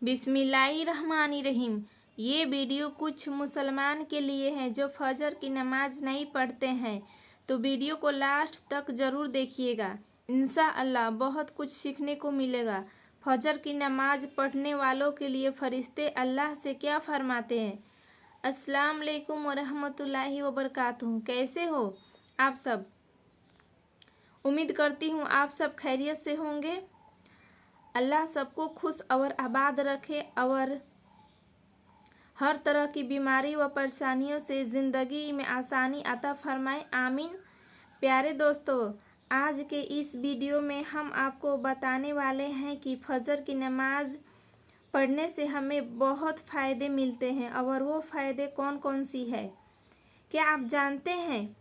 बिस्मिल्लाहिर्रहमानिर्रहीम। ये वीडियो कुछ मुसलमान के लिए है जो फजर की नमाज नहीं पढ़ते हैं, तो वीडियो को लास्ट तक ज़रूर देखिएगा। इंशाअल्लाह बहुत कुछ सीखने को मिलेगा। फजर की नमाज पढ़ने वालों के लिए फरिश्ते अल्लाह से क्या फरमाते हैं। अस्सलाम वालेकुम वरहमतुल्लाहि वबरकातुहू। कैसे हो आप सब? उम्मीद करती हूँ आप सब खैरियत से होंगे। अल्लाह सबको खुश और आबाद रखे और हर तरह की बीमारी व परेशानियों से ज़िंदगी में आसानी अता फरमाए, आमीन। प्यारे दोस्तों, आज के इस वीडियो में हम आपको बताने वाले हैं कि फजर की नमाज पढ़ने से हमें बहुत फ़ायदे मिलते हैं और वो फ़ायदे कौन कौन सी है, क्या आप जानते हैं?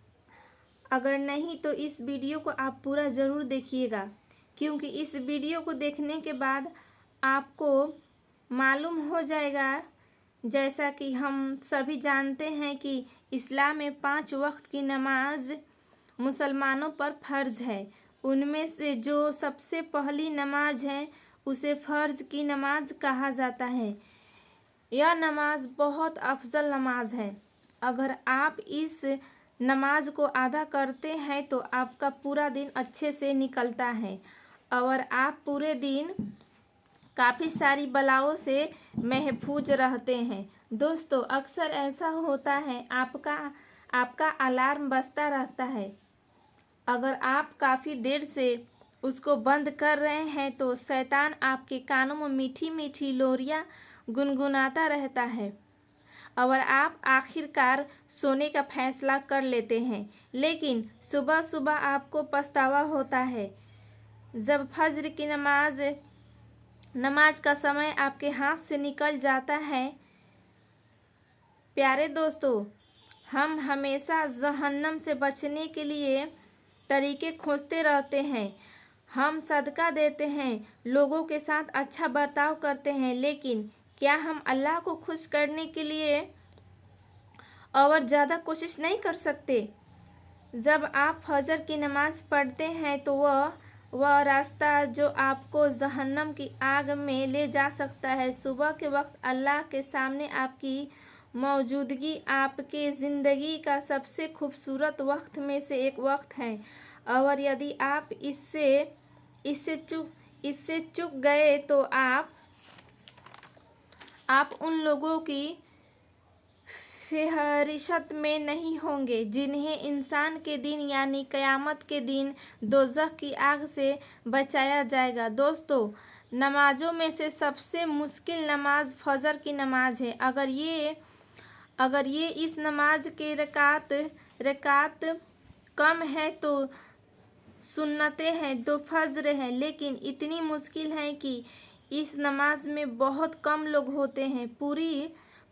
अगर नहीं तो इस वीडियो को आप पूरा ज़रूर देखिएगा, क्योंकि इस वीडियो को देखने के बाद आपको मालूम हो जाएगा, जैसा कि हम सभी जानते हैं कि इस्लाम में 5 वक्त की नमाज मुसलमानों पर फ़र्ज़ है। उनमें से जो सबसे पहली नमाज है उसे फ़र्ज़ की नमाज कहा जाता है। यह नमाज बहुत अफजल नमाज है। अगर आप इस नमाज को अदा करते हैं तो आपका पूरा दिन अच्छे से निकलता है और आप पूरे दिन काफ़ी सारी बलाओं से महफूज रहते हैं। दोस्तों, अक्सर ऐसा होता है आपका अलार्म बजता रहता है। अगर आप काफ़ी देर से उसको बंद कर रहे हैं तो शैतान आपके कानों में मीठी मीठी लोरियां गुनगुनाता रहता है और आप आखिरकार सोने का फैसला कर लेते हैं। लेकिन सुबह सुबह आपको पछतावा होता है जब फज्र की नमाज का समय आपके हाथ से निकल जाता है। प्यारे दोस्तों, हम हमेशा जहन्नम से बचने के लिए तरीके खोजते रहते हैं। हम सदका देते हैं, लोगों के साथ अच्छा बर्ताव करते हैं, लेकिन क्या हम अल्लाह को खुश करने के लिए और ज़्यादा कोशिश नहीं कर सकते? जब आप फजर की नमाज पढ़ते हैं तो वह रास्ता जो आपको जहन्नम की आग में ले जा सकता है। सुबह के वक्त अल्लाह के सामने आपकी मौजूदगी आपके ज़िंदगी का सबसे खूबसूरत वक्त में से एक वक्त है और यदि आप इससे चूक गए तो आप उन लोगों की फ़हरिस्त में नहीं होंगे जिन्हें इंसान के दिन यानी क़यामत के दिन दोज़ख की आग से बचाया जाएगा। दोस्तों, नमाज़ों में से सबसे मुश्किल नमाज फजर की नमाज है। अगर ये इस नमाज के रकात कम है तो सुन्नतें हैं, दो फज्र हैं, लेकिन इतनी मुश्किल है कि इस नमाज में बहुत कम लोग होते हैं।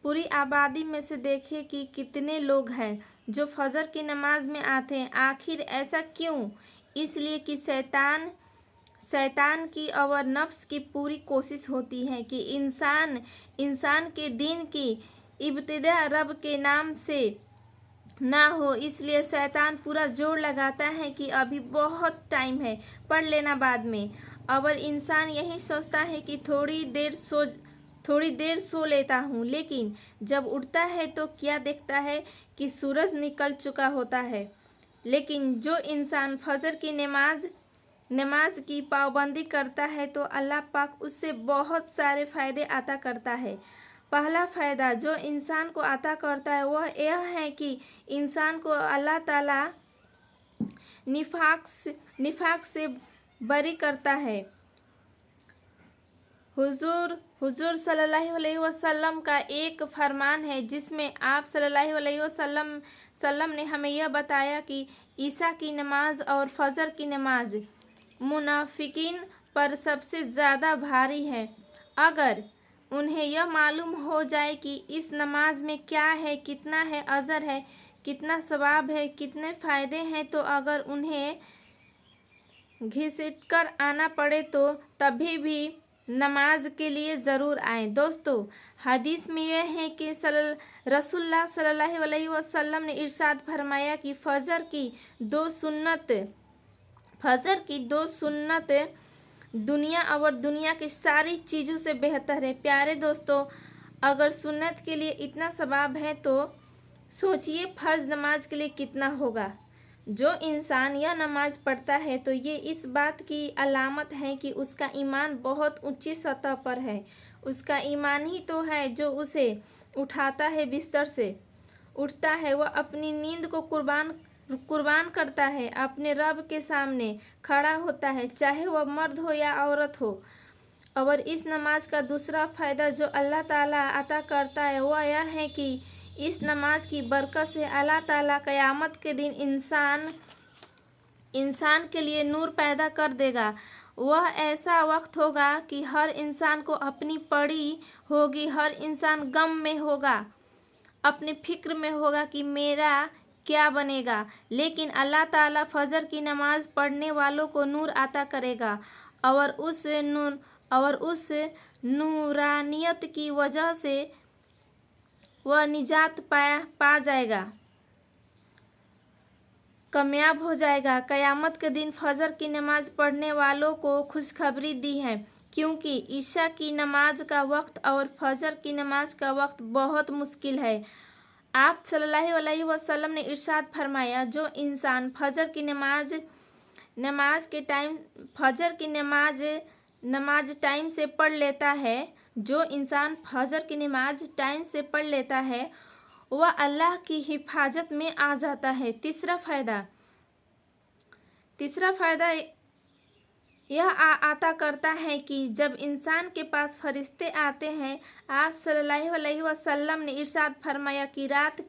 पूरी आबादी में से देखिए कि कितने लोग हैं जो फजर की नमाज में आते हैं। आखिर ऐसा क्यों? इसलिए कि शैतान की और नफ्स की पूरी कोशिश होती है कि इंसान के दिन की इब्तिदा रब के नाम से ना हो। इसलिए शैतान पूरा जोर लगाता है कि अभी बहुत टाइम है, पढ़ लेना बाद में। और इंसान यही सोचता है कि थोड़ी देर सो लेता हूँ, लेकिन जब उठता है तो क्या देखता है कि सूरज निकल चुका होता है। लेकिन जो इंसान फजर की नमाज की पाबंदी करता है तो अल्लाह पाक उससे बहुत सारे फ़ायदे अता करता है। पहला फ़ायदा जो इंसान को अता करता है वह यह है कि इंसान को अल्लाह ताला निफाक से बरी करता है। हुजूर सल्लल्लाहु अलैहि वसल्लम का एक फरमान है जिसमें आप सल्लल्लाहु अलैहि वसल्लम ने हमें यह बताया कि ईशा की नमाज और फजर की नमाज मुनाफिकीन पर सबसे ज़्यादा भारी है। अगर उन्हें यह मालूम हो जाए कि इस नमाज में क्या है, कितना है अजर है, कितना सवाब है, कितने फ़ायदे हैं, तो अगर उन्हें घसीट कर आना पड़े तो तभी भी नमाज के लिए ज़रूर आएँ। दोस्तों, हदीस में यह है कि रसूलुल्लाह सल्लल्लाहु अलैहि वसल्लम ने इरशाद फरमाया कि फजर की दो सुन्नत दुनिया और दुनिया की सारी चीज़ों से बेहतर है। प्यारे दोस्तों, अगर सुन्नत के लिए इतना सवाब है तो सोचिए फ़र्ज नमाज के लिए कितना होगा। जो इंसान यह नमाज पढ़ता है तो ये इस बात की अलामत है कि उसका ईमान बहुत ऊंची सतह पर है। उसका ईमान ही तो है जो उसे उठाता है, बिस्तर से उठता है, वह अपनी नींद को कुर्बान करता है, अपने रब के सामने खड़ा होता है, चाहे वह मर्द हो या औरत हो। और इस नमाज का दूसरा फ़ायदा जो अल्लाह ताला अता करता है वह यह है कि इस नमाज की बरकत से अल्लाह ताला क़यामत के दिन इंसान के लिए नूर पैदा कर देगा। वह ऐसा वक्त होगा कि हर इंसान को अपनी पड़ी होगी, हर इंसान गम में होगा, अपने फिक्र में होगा कि मेरा क्या बनेगा। लेकिन अल्लाह ताला फजर की नमाज पढ़ने वालों को नूर अता करेगा और उस नूरानियत की वजह से वह निजात पा जाएगा, कामयाब हो जाएगा। क़यामत के दिन फजर की नमाज पढ़ने वालों को खुशखबरी दी है, क्योंकि ईशा की नमाज का वक्त और फजर की नमाज का वक्त बहुत मुश्किल है। आप सल्लल्लाहु अलैहि वसल्लम ने इरशाद फरमाया, जो इंसान फजर की नमाज टाइम से पढ़ लेता है, जो इंसान फजर की नमाज टाइम से पढ़ लेता है वह अल्लाह की हिफाजत में आ जाता है। तीसरा फ़ायदा यह आता करता है कि जब इंसान के पास फरिश्ते आते हैं, आप सल्लल्लाहु अलैहि वसल्लम ने इरशाद फरमाया कि रात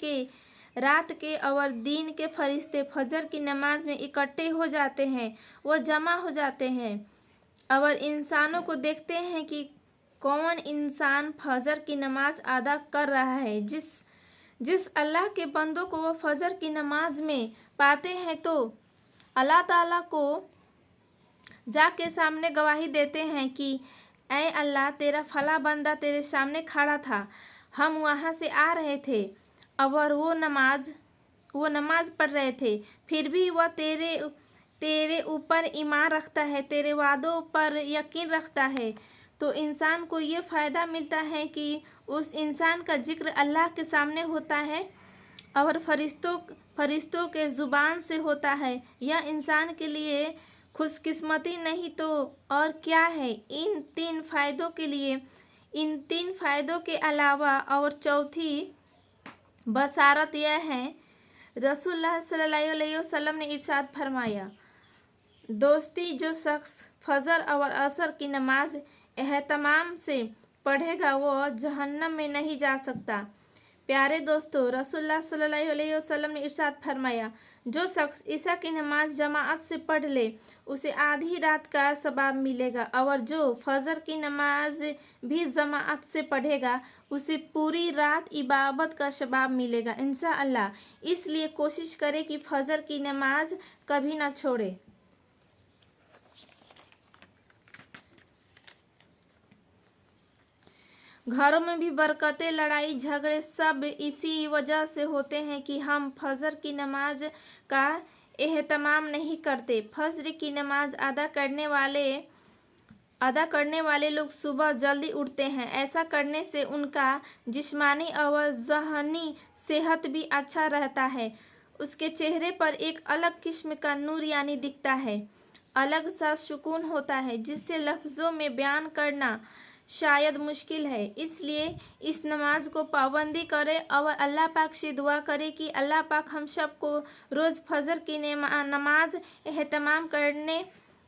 के और दिन के फरिश्ते फजर की नमाज में इकट्ठे हो जाते हैं, वो जमा हो जाते हैं और इंसानों को देखते हैं कि कौन इंसान फजर की नमाज अदा कर रहा है। जिस अल्लाह के बंदों को वह फजर की नमाज में पाते हैं तो अल्लाह ताला को जाके सामने गवाही देते हैं कि ऐ अल्लाह, तेरा फला बंदा तेरे सामने खड़ा था, हम वहाँ से आ रहे थे और वो नमाज पढ़ रहे थे, फिर भी वह तेरे ऊपर ईमान रखता है, तेरे वादों पर यकीन रखता है। तो इंसान को ये फ़ायदा मिलता है कि उस इंसान का जिक्र अल्लाह के सामने होता है और फरिश्तों के ज़ुबान से होता है। यह इंसान के लिए खुशकिस्मती नहीं तो और क्या है। इन तीन फ़ायदों के अलावा और चौथी बशारत यह है, रसूलुल्लाह सल्लल्लाहु अलैहि वसल्लम ने इरशाद फरमाया, दोस्ती, जो शख्स फजर और असर की नमाज एहतमाम से पढ़ेगा वो जहन्नम में नहीं जा सकता। प्यारे दोस्तों, रसूलुल्लाह सल्लल्लाहु अलैहि वसल्लम ने इरशाद फरमाया, जो शख्स ईशा की नमाज जमाअत से पढ़ ले उसे आधी रात का सवाब मिलेगा और जो फजर की नमाज भी जमाअत से पढ़ेगा उसे पूरी रात इबादत का सवाब मिलेगा इंशाअल्लाह। इसलिए कोशिश करें कि फजर की नमाज कभी ना छोड़े। घरों में भी बरकतें, लड़ाई झगड़े सब इसी वजह से होते हैं कि हम फजर की नमाज का एहतमाम नहीं करते। फजर की नमाज अदा करने वाले लोग सुबह जल्दी उठते हैं। ऐसा करने से उनका जिस्मानी और ज़हनी सेहत भी अच्छा रहता है। उसके चेहरे पर एक अलग किस्म का नूर यानी दिखता है, अलग सा सुकून होता है जिससे लफ्ज़ों में बयान करना शायद मुश्किल है। इसलिए इस नमाज को पाबंदी करें और अल्लाह पाक से दुआ करें कि अल्लाह पाक हम सब को रोज़ फजर की नमाज एहतमाम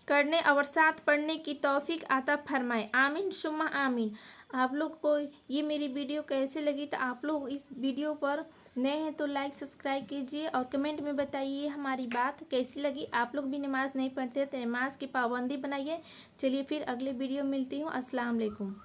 करने और साथ पढ़ने की तौफीक अता फरमाए। आमीन सुम्मा आमीन। आप लोग को ये मेरी वीडियो कैसे लगी, तो आप लोग इस वीडियो पर नए हैं तो लाइक सब्सक्राइब कीजिए और कमेंट में बताइए हमारी बात कैसी लगी। आप लोग भी नमाज नहीं पढ़ते तो नमाज की पाबंदी बनाइए। चलिए फिर अगले वीडियो मिलती हूँ। अस्सलाम वालेकुम।